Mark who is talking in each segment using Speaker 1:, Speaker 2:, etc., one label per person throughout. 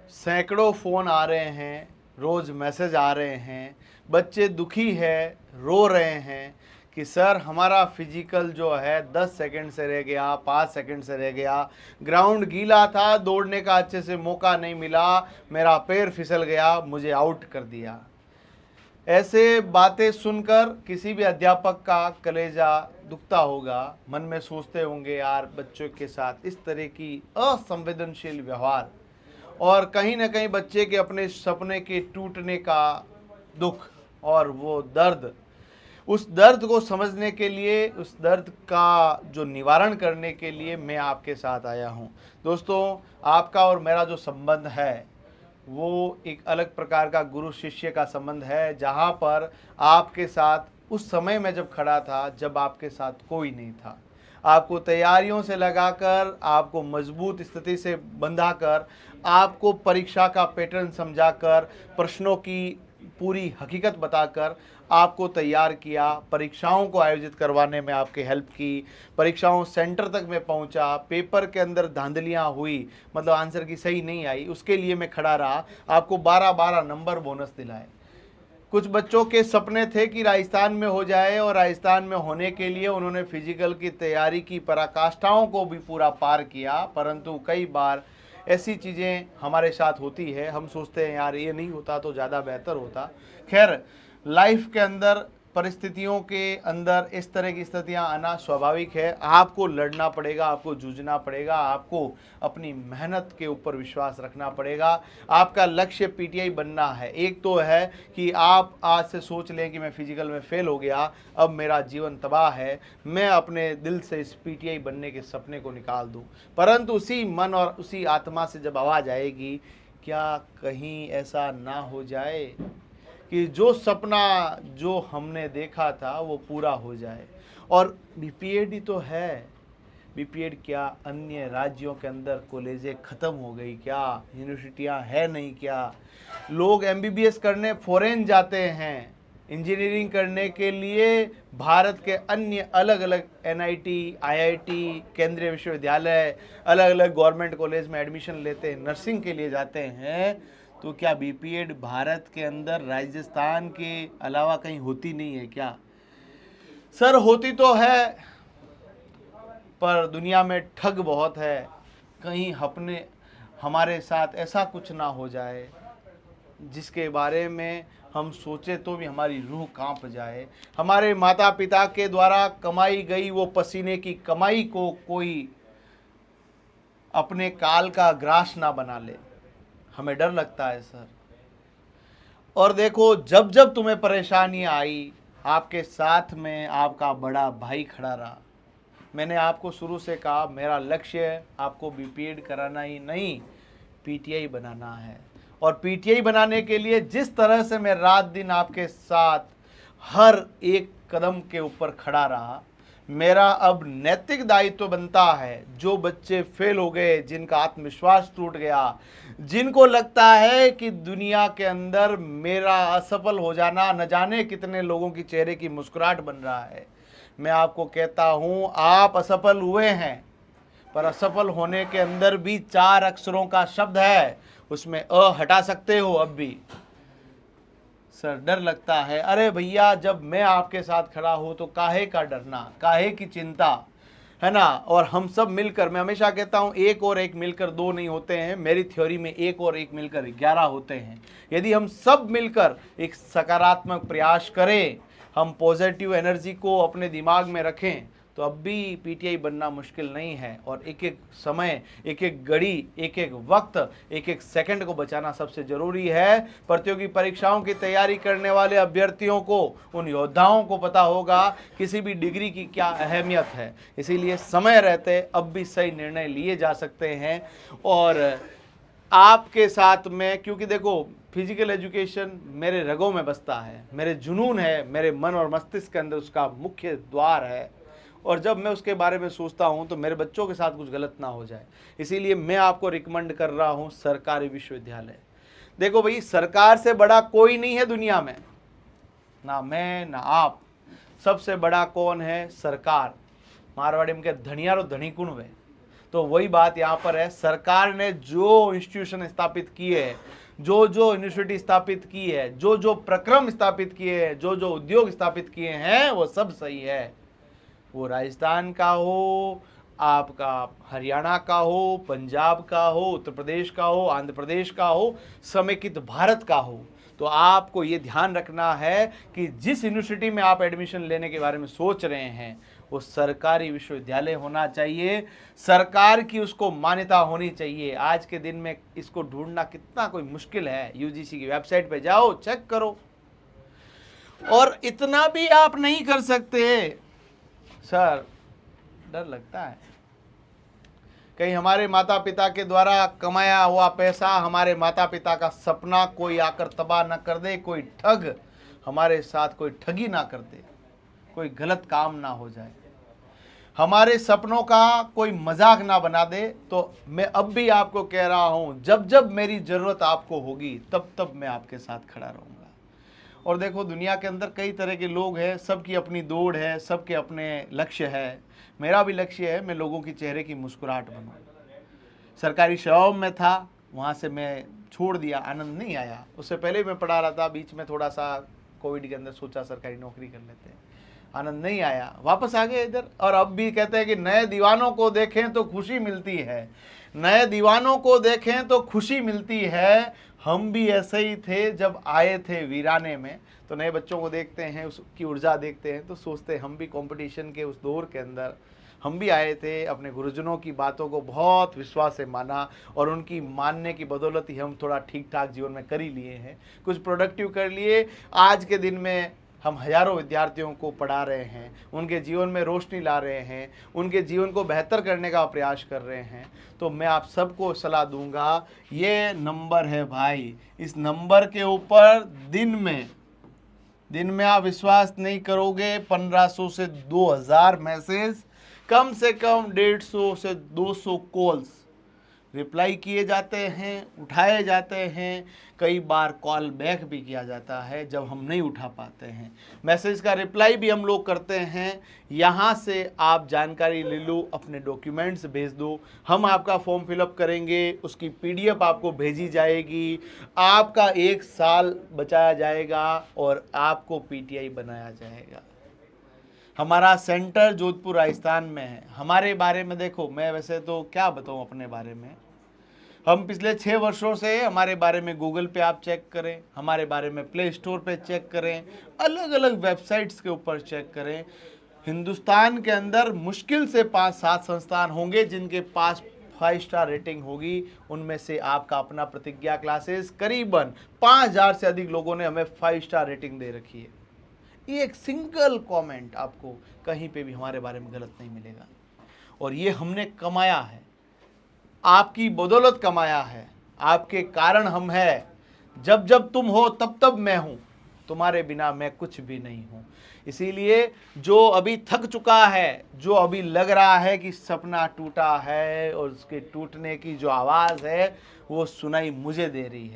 Speaker 1: सैकड़ों फ़ोन आ रहे हैं, रोज़ मैसेज आ रहे हैं, बच्चे दुखी है, रो रहे हैं कि सर हमारा फिजिकल जो है 10 सेकंड से रह गया, 5 सेकंड से रह गया, ग्राउंड गीला था, दौड़ने का अच्छे से मौका नहीं मिला, मेरा पैर फिसल गया, मुझे आउट कर दिया। ऐसे बातें सुनकर किसी भी अध्यापक का कलेजा दुखता होगा, मन में सोचते होंगे यार बच्चों के साथ इस तरह की असंवेदनशील व्यवहार, और कहीं ना कहीं बच्चे के अपने सपने के टूटने का दुख और वो दर्द, उस दर्द को समझने के लिए, उस दर्द का जो निवारण करने के लिए मैं आपके साथ आया हूँ। दोस्तों, आपका और मेरा जो संबंध है वो एक अलग प्रकार का गुरु शिष्य का संबंध है, जहाँ पर आपके साथ उस समय में जब खड़ा था जब आपके साथ कोई नहीं था, आपको तैयारियों से लगाकर, आपको मजबूत स्थिति से बंधाकर, आपको परीक्षा का पैटर्न समझाकर, प्रश्नों की पूरी हकीकत बताकर आपको तैयार किया, परीक्षाओं को आयोजित करवाने में आपकी हेल्प की, परीक्षाओं सेंटर तक मैं पहुंचा, पेपर के अंदर धांधलियां हुई, मतलब आंसर की सही नहीं आई, उसके लिए मैं खड़ा रहा, आपको 12-12 नंबर बोनस दिलाए। कुछ बच्चों के सपने थे कि राजस्थान में हो जाए, और राजस्थान में होने के लिए उन्होंने फिजिकल की तैयारी की, पराकाष्ठाओं को भी पूरा पार किया, परंतु कई बार ऐसी चीज़ें हमारे साथ होती है, हम सोचते हैं यार ये नहीं होता तो ज़्यादा बेहतर होता। खैर, लाइफ के अंदर, परिस्थितियों के अंदर इस तरह की स्थितियां आना स्वाभाविक है, आपको लड़ना पड़ेगा, आपको जूझना पड़ेगा, आपको अपनी मेहनत के ऊपर विश्वास रखना पड़ेगा। आपका लक्ष्य पीटीआई बनना है। एक तो है कि आप आज से सोच लें कि मैं फिजिकल में फेल हो गया, अब मेरा जीवन तबाह है, मैं अपने दिल से इस पीटीआई बनने के सपने को निकाल दूं, परंतु उसी मन और उसी आत्मा से जब आवाज़ आएगी, क्या कहीं ऐसा ना हो जाए कि जो सपना जो हमने देखा था वो पूरा हो जाए। और बीपीएड तो है, बीपीएड क्या अन्य राज्यों के अंदर कॉलेजें ख़त्म हो गई क्या, यूनिवर्सिटियां है नहीं क्या, लोग एमबीबीएस करने फॉरेन जाते हैं, इंजीनियरिंग करने के लिए भारत के अन्य अलग अलग एनआईटी, आईआईटी, केंद्रीय विश्वविद्यालय, अलग अलग गवर्नमेंट कॉलेज में एडमिशन लेते हैं, नर्सिंग के लिए जाते हैं। तो क्या बीपीएड भारत के अंदर राजस्थान के अलावा कहीं होती नहीं है क्या? सर होती तो है, पर दुनिया में ठग बहुत है, कहीं अपने हमारे साथ ऐसा कुछ ना हो जाए जिसके बारे में हम सोचे तो भी हमारी रूह कांप जाए। हमारे माता पिता के द्वारा कमाई गई वो पसीने की कमाई को कोई अपने काल का ग्रास ना बना ले, हमें डर लगता है सर। और देखो, जब जब तुम्हें परेशानी आई, आपके साथ में आपका बड़ा भाई खड़ा रहा। मैंने आपको शुरू से कहा मेरा लक्ष्य आपको बीपीएड कराना ही नहीं, पीटीआई बनाना है। और पीटीआई बनाने के लिए जिस तरह से मैं रात दिन आपके साथ हर एक कदम के ऊपर खड़ा रहा, मेरा अब नैतिक दायित्व बनता है, जो बच्चे फेल हो गए, जिनका आत्मविश्वास टूट गया, जिनको लगता है कि दुनिया के अंदर मेरा असफल हो जाना न जाने कितने लोगों की चेहरे की मुस्कुराहट बन रहा है, मैं आपको कहता हूं आप असफल हुए हैं, पर असफल होने के अंदर भी 4 अक्षरों का शब्द है, उसमें अ हटा सकते हो अब भी। सर डर लगता है, अरे भैया जब मैं आपके साथ खड़ा हूं तो काहे का डरना, काहे की चिंता, है ना। और हम सब मिलकर, मैं हमेशा कहता हूं एक और एक मिलकर 2 नहीं होते हैं, मेरी थ्योरी में एक और एक मिलकर 11 होते हैं। यदि हम सब मिलकर एक सकारात्मक प्रयास करें, हम पॉजिटिव एनर्जी को अपने दिमाग में रखें, तो अब भी पीटीआई बनना मुश्किल नहीं है। और एक एक समय, एक एक घड़ी, एक एक वक्त, एक एक सेकंड को बचाना सबसे ज़रूरी है। प्रतियोगी परीक्षाओं की तैयारी करने वाले अभ्यर्थियों को, उन योद्धाओं को पता होगा किसी भी डिग्री की क्या अहमियत है। इसीलिए समय रहते अब भी सही निर्णय लिए जा सकते हैं। और आपके साथ में, क्योंकि देखो फिजिकल एजुकेशन मेरे रगों में बसता है, मेरे जुनून है, मेरे मन और मस्तिष्क के अंदर उसका मुख्य द्वार है। और जब मैं उसके बारे में सोचता हूँ तो मेरे बच्चों के साथ कुछ गलत ना हो जाए, इसीलिए मैं आपको रिकमेंड कर रहा हूँ सरकारी विश्वविद्यालय। देखो भाई, सरकार से बड़ा कोई नहीं है दुनिया में, ना मैं ना आप, सबसे बड़ा कौन है? सरकार। मारवाड़ी में के धनिया रो धनी कुण वे। तो वही बात यहाँ पर है, सरकार ने जो इंस्टीट्यूशन स्थापित किए हैं, जो जो यूनिवर्सिटी स्थापित की है, जो जो प्रक्रम स्थापित किए हैं, जो जो उद्योग स्थापित किए हैं, वो सब सही है। वो राजस्थान का हो, आपका हरियाणा का हो, पंजाब का हो, उत्तर प्रदेश का हो, आंध्र प्रदेश का हो, समेकित भारत का हो। तो आपको ये ध्यान रखना है कि जिस यूनिवर्सिटी में आप एडमिशन लेने के बारे में सोच रहे हैं वो सरकारी विश्वविद्यालय होना चाहिए, सरकार की उसको मान्यता होनी चाहिए। आज के दिन में इसको ढूंढना कितना कोई मुश्किल है। यूजीसी की वेबसाइट पे जाओ, चेक करो। और इतना भी आप नहीं कर सकते सर, डर लगता है कहीं हमारे माता पिता के द्वारा कमाया हुआ पैसा, हमारे माता पिता का सपना कोई आकर तबाह ना कर दे, कोई ठग हमारे साथ कोई ठगी ना कर दे, कोई गलत काम ना हो जाए, हमारे सपनों का कोई मजाक ना बना दे। तो मैं अब भी आपको कह रहा हूं, जब जब मेरी जरूरत आपको होगी तब तब मैं आपके साथ खड़ा रहूंगा। और देखो, दुनिया के अंदर कई तरह के लोग हैं, सबकी अपनी दौड़ है, सबके अपने लक्ष्य है। मेरा भी लक्ष्य है मैं लोगों की चेहरे की मुस्कुराहट बनूं। सरकारी सेवाओं में था, वहाँ से मैं छोड़ दिया, आनंद नहीं आया। उससे पहले मैं पढ़ा रहा था, बीच में थोड़ा सा कोविड के अंदर सोचा सरकारी नौकरी कर लेते हैं, आनंद नहीं आया, वापस आ गए इधर। और अब भी कहते हैं कि नए दीवानों को देखें तो खुशी मिलती है, नए दीवानों को देखें तो खुशी मिलती है। हम भी ऐसे ही थे जब आए थे वीराने में, तो नए बच्चों को देखते हैं, उसकी ऊर्जा देखते हैं तो सोचते हैं हम भी कंपटीशन के उस दौर के अंदर हम भी आए थे। अपने गुरुजनों की बातों को बहुत विश्वास से माना और उनकी मानने की बदौलत ही हम थोड़ा ठीक ठाक जीवन में कर ही लिए हैं, कुछ प्रोडक्टिव कर लिए। आज के दिन में हम हजारों विद्यार्थियों को पढ़ा रहे हैं, उनके जीवन में रोशनी ला रहे हैं, उनके जीवन को बेहतर करने का प्रयास कर रहे हैं। तो मैं आप सबको सलाह दूंगा, ये नंबर है भाई, इस नंबर के ऊपर दिन में आप विश्वास नहीं करोगे, 1500 से 2000 मैसेज, कम से कम 150 से 200 कॉल्स रिप्लाई किए जाते हैं, उठाए जाते हैं, कई बार कॉल बैक भी किया जाता है जब हम नहीं उठा पाते हैं। मैसेज का रिप्लाई भी हम लोग करते हैं। यहाँ से आप जानकारी ले लो, अपने डॉक्यूमेंट्स भेज दो, हम आपका फॉर्म फिलअप करेंगे, उसकी पीडीएफ आपको भेजी जाएगी, आपका 1 साल बचाया जाएगा और आपको पीटीआई बनाया जाएगा। हमारा सेंटर जोधपुर राजस्थान में है। हमारे बारे में देखो, मैं वैसे तो क्या बताऊं अपने बारे में, हम पिछले 6 वर्षों से हमारे बारे में गूगल पे आप चेक करें, हमारे बारे में प्ले स्टोर पे चेक करें, अलग अलग वेबसाइट्स के ऊपर चेक करें। हिंदुस्तान के अंदर मुश्किल से 5-7 संस्थान होंगे जिनके पास 5 स्टार रेटिंग होगी। उनमें से आपका अपना प्रतिज्ञा क्लासेस, करीबन 5000 से अधिक लोगों ने हमें 5 स्टार रेटिंग दे रखी है। ये एक सिंगल कमेंट आपको कहीं पे भी हमारे बारे में गलत नहीं मिलेगा। और ये हमने कमाया है, आपकी बदौलत कमाया है, आपके कारण हम हैं। जब जब तुम हो तब तब मैं हूं, तुम्हारे बिना मैं कुछ भी नहीं हूं। इसीलिए जो अभी थक चुका है, जो अभी लग रहा है कि सपना टूटा है और उसके टूटने की जो आवाज़ है वो सुनाई मुझे दे रही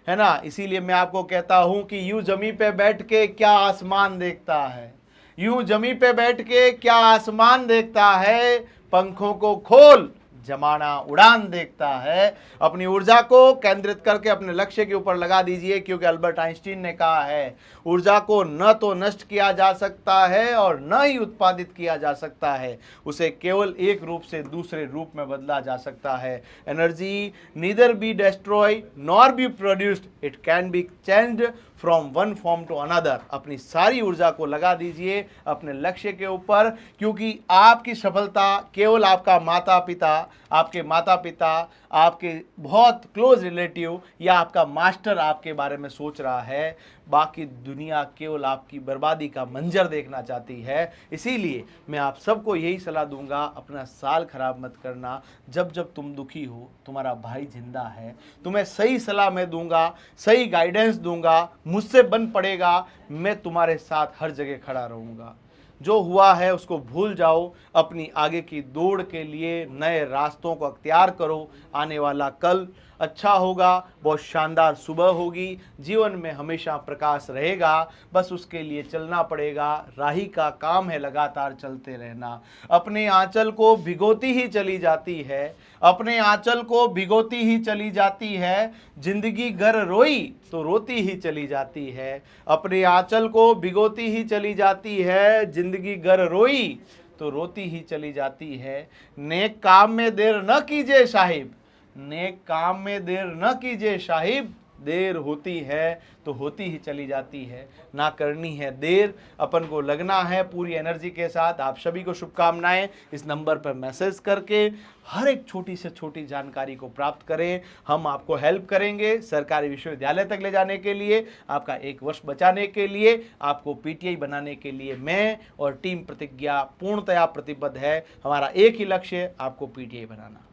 Speaker 1: है ना। इसीलिए मैं आपको कहता हूं कि यूं जमी पे बैठ के क्या आसमान देखता है, यूं जमी पे बैठ के क्या आसमान देखता है, पंखों को खोल जमाना उड़ान देखता है। अपनी ऊर्जा को केंद्रित करके अपने लक्ष्य के ऊपर लगा दीजिए, क्योंकि अल्बर्ट आइंस्टीन ने कहा है, ऊर्जा को न तो नष्ट किया जा सकता है और न ही उत्पादित किया जा सकता है, उसे केवल एक रूप से दूसरे रूप में बदला जा सकता है। Energy neither be destroy nor be produced, it can be changed from one form to another. अपनी सारी ऊर्जा को लगा दीजिए अपने लक्ष्य के ऊपर, क्योंकि आपकी सफलता केवल आपका माता पिता, आपके माता पिता, आपके बहुत क्लोज रिलेटिव या आपका मास्टर आपके बारे में सोच रहा है। बाकी दुनिया केवल आपकी बर्बादी का मंजर देखना चाहती है। इसीलिए मैं आप सबको यही सलाह दूंगा, अपना साल खराब मत करना। जब जब तुम दुखी हो, तुम्हारा भाई जिंदा है, तुम्हें सही सलाह मैं दूंगा, सही गाइडेंस दूंगा, मुझसे बन पड़ेगा, मैं तुम्हारे साथ हर जगह खड़ा रहूंगा। जो हुआ है उसको भूल जाओ, अपनी आगे की दौड़ के लिए नए रास्तों को अख्तियार करो। आने वाला कल अच्छा होगा, बहुत शानदार सुबह होगी, जीवन में हमेशा प्रकाश रहेगा। बस उसके लिए चलना पड़ेगा। राही का काम है लगातार चलते रहना। अपने आंचल को भिगोती ही चली जाती है, अपने आंचल को भिगोती ही चली जाती है। जिंदगी गर रोई तो रोती ही चली जाती है। अपने आंचल को भिगोती ही चली जाती है, जिंदगी गर रोई तो रोती ही चली जाती है। नेक काम में देर न कीजिए साहिब, नेक काम में देर न कीजिए साहिब, देर होती है तो होती ही चली जाती है। ना करनी है देर, अपन को लगना है पूरी एनर्जी के साथ। आप सभी को शुभकामनाएं। इस नंबर पर मैसेज करके हर एक छोटी से छोटी जानकारी को प्राप्त करें। हम आपको हेल्प करेंगे सरकारी विश्वविद्यालय तक ले जाने के लिए, आपका 1 वर्ष बचाने के लिए, आपको पीटीआई बनाने के लिए मैं और टीम प्रतिज्ञा पूर्णतया प्रतिबद्ध है। हमारा एक ही लक्ष्य है, आपको पीटीआई बनाना।